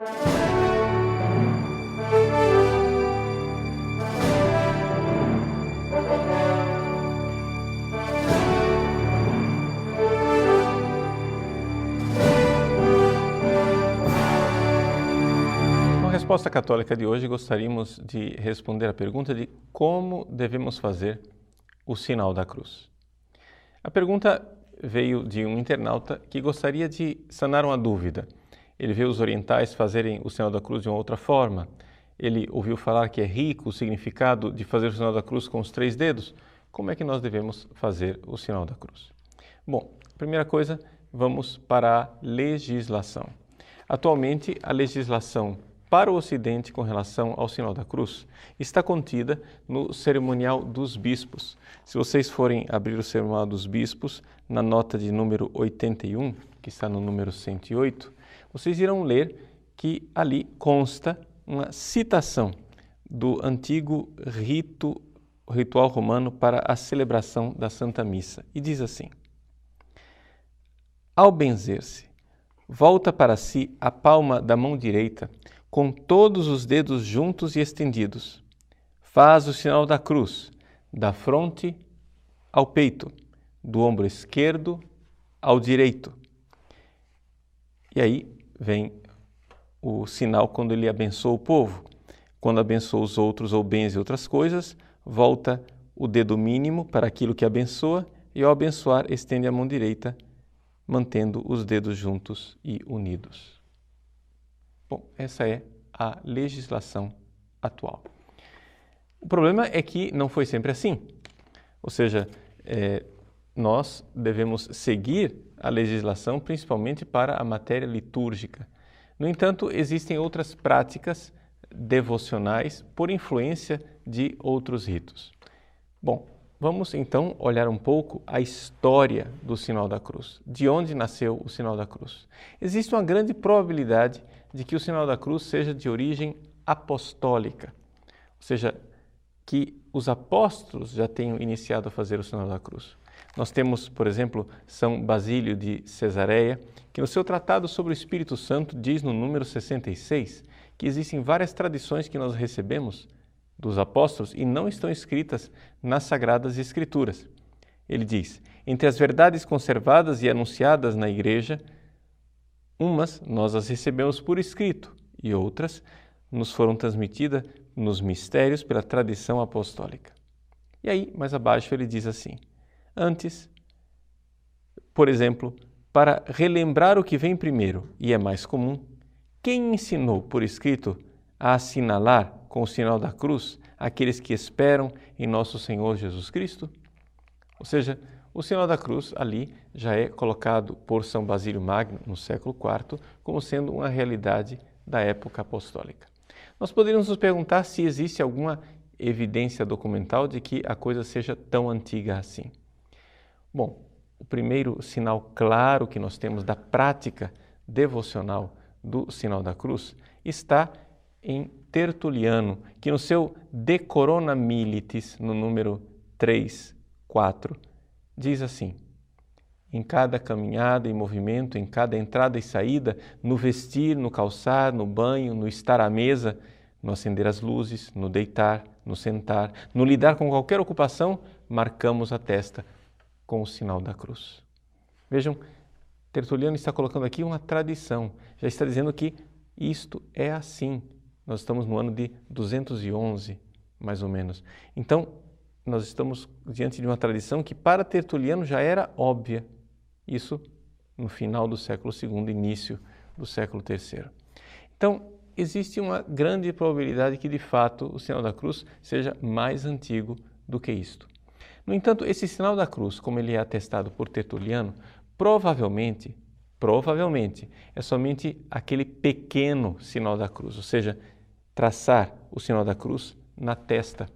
Na resposta católica de hoje, gostaríamos de responder a pergunta de como devemos fazer o sinal da cruz. A pergunta veio de um internauta que gostaria de sanar uma dúvida. Ele vê os orientais fazerem o sinal da cruz de uma outra forma. Ele ouviu falar que é rico o significado de fazer o sinal da cruz com os 3 dedos. Como é que nós devemos fazer o sinal da cruz? Bom, primeira coisa, vamos para a legislação. Atualmente, a legislação para o Ocidente com relação ao sinal da cruz está contida no Cerimonial dos Bispos. Se vocês forem abrir o Cerimonial dos Bispos, na nota de número 81, que está no número 108, vocês irão ler que ali consta uma citação do antigo ritual romano para a celebração da Santa Missa. E diz assim: ao benzer-se, volta para si a palma da mão direita, com todos os dedos juntos e estendidos. Faz o sinal da cruz, da fronte ao peito, do ombro esquerdo ao direito. E aí vem o sinal quando ele abençoa o povo. Quando abençoa os outros ou bens e outras coisas, volta o dedo mínimo para aquilo que abençoa e ao abençoar estende a mão direita, mantendo os dedos juntos e unidos. Bom, essa é a legislação atual. O problema é que não foi sempre assim. Ou seja, nós devemos seguir a legislação principalmente para a matéria litúrgica. No entanto, existem outras práticas devocionais por influência de outros ritos. Bom, vamos então olhar um pouco a história do sinal da cruz. De onde nasceu o sinal da cruz? Existe uma grande probabilidade de que o sinal da cruz seja de origem apostólica, ou seja, que os apóstolos já tenham iniciado a fazer o sinal da cruz. Nós temos, por exemplo, São Basílio de Cesareia, que no seu tratado sobre o Espírito Santo diz no número 66 que existem várias tradições que nós recebemos dos apóstolos e não estão escritas nas Sagradas Escrituras. Ele diz: entre as verdades conservadas e anunciadas na Igreja, umas nós as recebemos por escrito e outras nos foram transmitidas nos mistérios pela tradição apostólica. E aí, mais abaixo, ele diz assim: antes, por exemplo, para relembrar o que vem primeiro e é mais comum, quem ensinou por escrito a assinalar com o sinal da cruz aqueles que esperam em nosso Senhor Jesus Cristo? Ou seja, o sinal da cruz ali já é colocado por São Basílio Magno no século IV como sendo uma realidade da época apostólica. Nós poderíamos nos perguntar se existe alguma evidência documental de que a coisa seja tão antiga assim. Bom, o primeiro sinal claro que nós temos da prática devocional do sinal da cruz está em Tertuliano, que no seu De Corona Militis, no número 3, 4, diz assim: em cada caminhada e movimento, em cada entrada e saída, no vestir, no calçar, no banho, no estar à mesa, no acender as luzes, no deitar, no sentar, no lidar com qualquer ocupação, marcamos a testa com o sinal da cruz. Vejam, Tertuliano está colocando aqui uma tradição, já está dizendo que isto é assim. Nós estamos no ano de 211, mais ou menos. Então, nós estamos diante de uma tradição que para Tertuliano já era óbvia. Isso no final do século II, início do século III. Então, existe uma grande probabilidade que, de fato, o sinal da cruz seja mais antigo do que isto. No entanto, esse sinal da cruz, como ele é atestado por Tertuliano, provavelmente, é somente aquele pequeno sinal da cruz, ou seja, traçar o sinal da cruz na testa.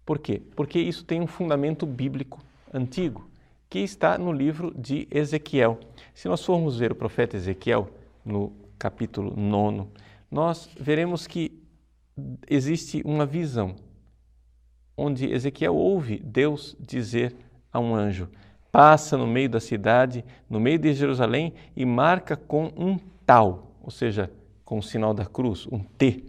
Por quê? Porque isso tem um fundamento bíblico antigo, que está no livro de Ezequiel. Se nós formos ver o profeta Ezequiel, no capítulo 9, nós veremos que existe uma visão, onde Ezequiel ouve Deus dizer a um anjo: passa no meio da cidade, no meio de Jerusalém, e marca com um tal, ou seja, com o sinal da cruz, um T,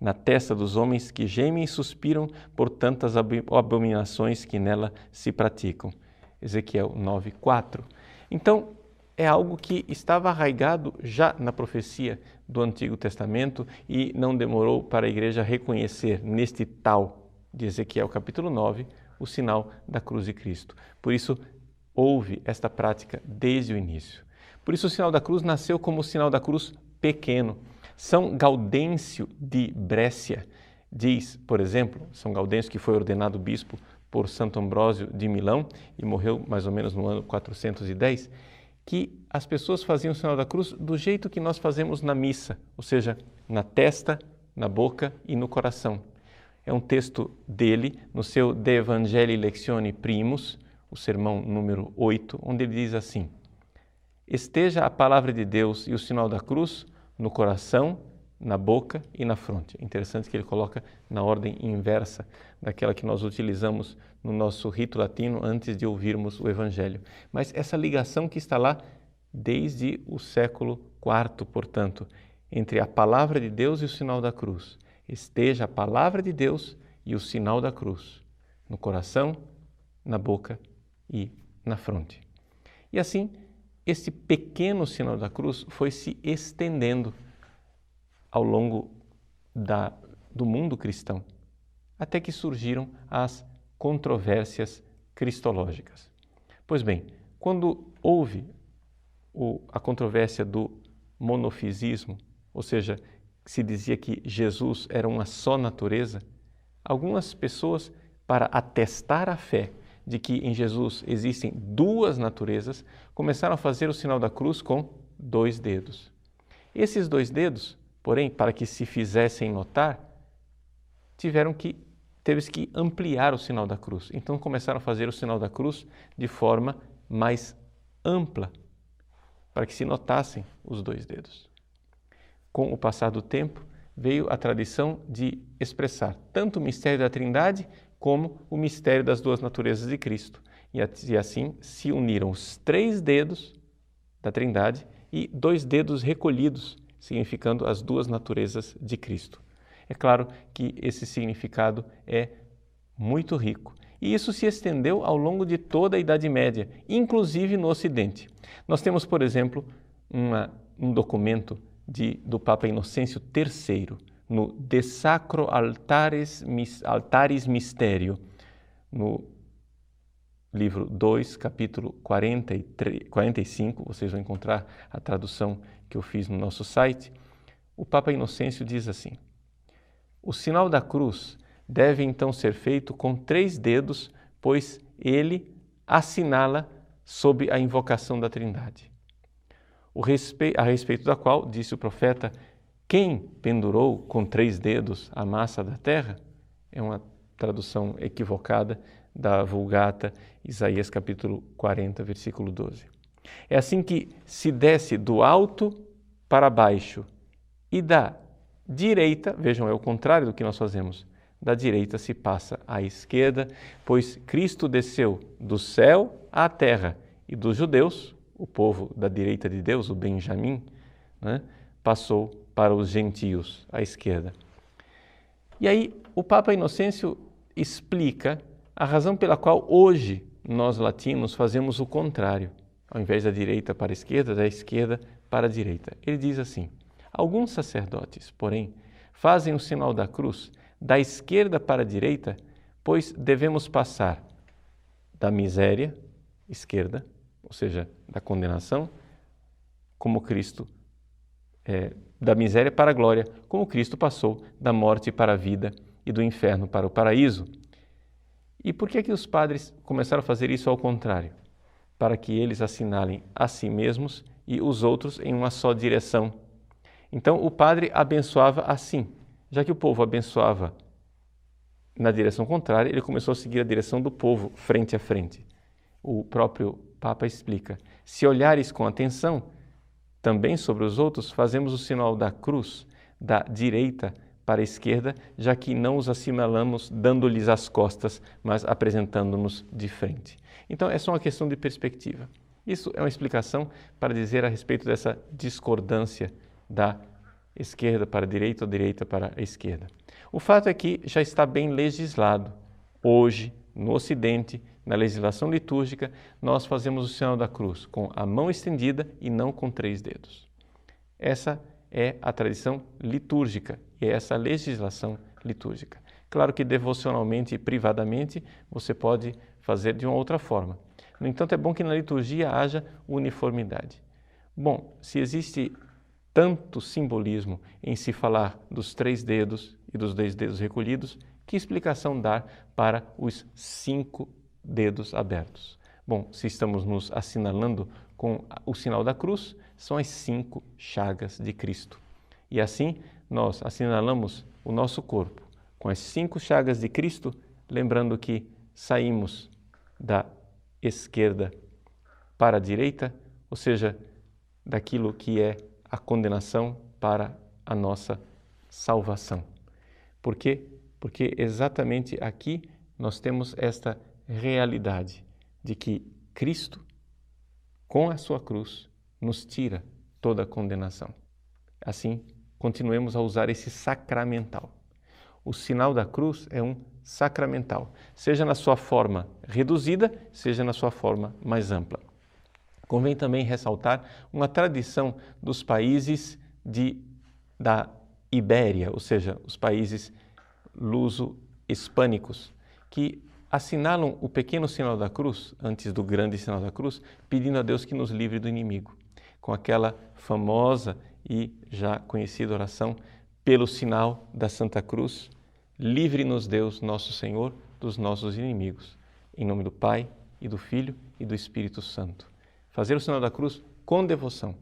na testa dos homens que gemem e suspiram por tantas abominações que nela se praticam. Ezequiel 9:4. Então, é algo que estava arraigado já na profecia do Antigo Testamento e não demorou para a igreja reconhecer neste tal de Ezequiel capítulo 9 o sinal da cruz de Cristo. Por isso, houve esta prática desde o início. Por isso, o sinal da cruz nasceu como o sinal da cruz pequeno. São Gaudêncio de Brécia diz, por exemplo, São Gaudêncio, que foi ordenado bispo por Santo Ambrósio de Milão e morreu mais ou menos no ano 410, que as pessoas faziam o sinal da cruz do jeito que nós fazemos na missa, ou seja, na testa, na boca e no coração. É um texto dele, no seu De Evangelii Lectione Primus, o sermão número 8, onde ele diz assim: esteja a palavra de Deus e o sinal da cruz no coração, na boca e na fronte. É interessante que ele coloca na ordem inversa daquela que nós utilizamos no nosso rito latino antes de ouvirmos o Evangelho. Mas essa ligação que está lá desde o século IV, portanto, entre a palavra de Deus e o sinal da cruz. Esteja a palavra de Deus e o sinal da cruz no coração, na boca e na fronte. E assim, este pequeno sinal da cruz foi se estendendo ao longo do mundo cristão, até que surgiram as controvérsias cristológicas. Pois bem, quando houve a controvérsia do monofisismo, ou seja, se dizia que Jesus era uma só natureza, algumas pessoas, para atestar a fé de que em Jesus existem duas naturezas, começaram a fazer o sinal da cruz com 2 dedos. Esses 2 dedos, porém, para que se fizessem notar, teve que ampliar o sinal da cruz. Então começaram a fazer o sinal da cruz de forma mais ampla, para que se notassem os 2 dedos. Com o passar do tempo, veio a tradição de expressar tanto o mistério da Trindade como o mistério das 2 naturezas de Cristo. E assim se uniram os 3 dedos da Trindade e 2 dedos recolhidos, significando as 2 naturezas de Cristo. É claro que esse significado é muito rico. E isso se estendeu ao longo de toda a Idade Média, inclusive no Ocidente. Nós temos, por exemplo, um documento do Papa Inocêncio III, no De Sacro Altaris Mysterio, no livro 2, capítulo 45, vocês vão encontrar a tradução que eu fiz no nosso site. O Papa Inocêncio diz assim: o sinal da cruz deve então ser feito com 3 dedos, pois ele assinala sob a invocação da Trindade. A respeito da qual, disse o profeta, quem pendurou com 3 dedos a massa da terra? É uma tradução equivocada da Vulgata, Isaías capítulo 40, versículo 12. É assim que se desce do alto para baixo e da direita, vejam, é o contrário do que nós fazemos, da direita se passa à esquerda, pois Cristo desceu do céu à terra e dos judeus, o povo da direita de Deus, o Benjamim, passou para os gentios à esquerda. E aí o Papa Inocêncio explica a razão pela qual hoje nós latinos fazemos o contrário, ao invés da direita para a esquerda, da esquerda para a direita. Ele diz assim: alguns sacerdotes, porém, fazem o sinal da cruz da esquerda para a direita, pois devemos passar da miséria, esquerda, ou seja, da condenação, como Cristo, da miséria para a glória, como Cristo passou da morte para a vida e do inferno para o paraíso. E por que os padres começaram a fazer isso ao contrário? Para que eles assinalem a si mesmos e os outros em uma só direção. Então o padre abençoava assim. Já que o povo abençoava na direção contrária, ele começou a seguir a direção do povo, frente a frente. O próprio Papa explica: se olhares com atenção também sobre os outros, fazemos o sinal da cruz da direita para a esquerda, já que não os assinalamos dando-lhes as costas, mas apresentando-nos de frente. Então, é só uma questão de perspectiva. Isso é uma explicação para dizer a respeito dessa discordância da esquerda para a direita ou direita para a esquerda. O fato é que já está bem legislado. Hoje, no Ocidente, na legislação litúrgica, nós fazemos o sinal da cruz com a mão estendida e não com 3 dedos. Essa é a tradição litúrgica e essa a legislação litúrgica. Claro que devocionalmente e privadamente você pode fazer de uma outra forma. No entanto, é bom que na liturgia haja uniformidade. Bom, se existe tanto simbolismo em se falar dos 3 dedos e dos 2 dedos recolhidos, que explicação dar para os 5 dedos abertos? Bom, se estamos nos assinalando com o sinal da cruz, são as 5 chagas de Cristo. E assim nós assinalamos o nosso corpo com as 5 chagas de Cristo, lembrando que saímos da esquerda para a direita, ou seja, daquilo que é a condenação para a nossa salvação. Por quê? Porque exatamente aqui nós temos esta realidade de que Cristo, com a sua cruz, nos tira toda a condenação. Assim, continuemos a usar esse sacramental. O sinal da cruz é um sacramental, seja na sua forma reduzida, seja na sua forma mais ampla. Convém também ressaltar uma tradição dos países da Ibéria, ou seja, os países luso-hispânicos, que assinalam o pequeno sinal da cruz, antes do grande sinal da cruz, pedindo a Deus que nos livre do inimigo, com aquela famosa e já conhecida oração, pelo sinal da Santa Cruz, livre-nos Deus, nosso Senhor, dos nossos inimigos. Em nome do Pai, e do Filho, e do Espírito Santo. Fazer o sinal da cruz com devoção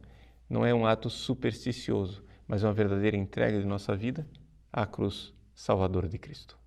não é um ato supersticioso, mas é uma verdadeira entrega de nossa vida à cruz salvadora de Cristo.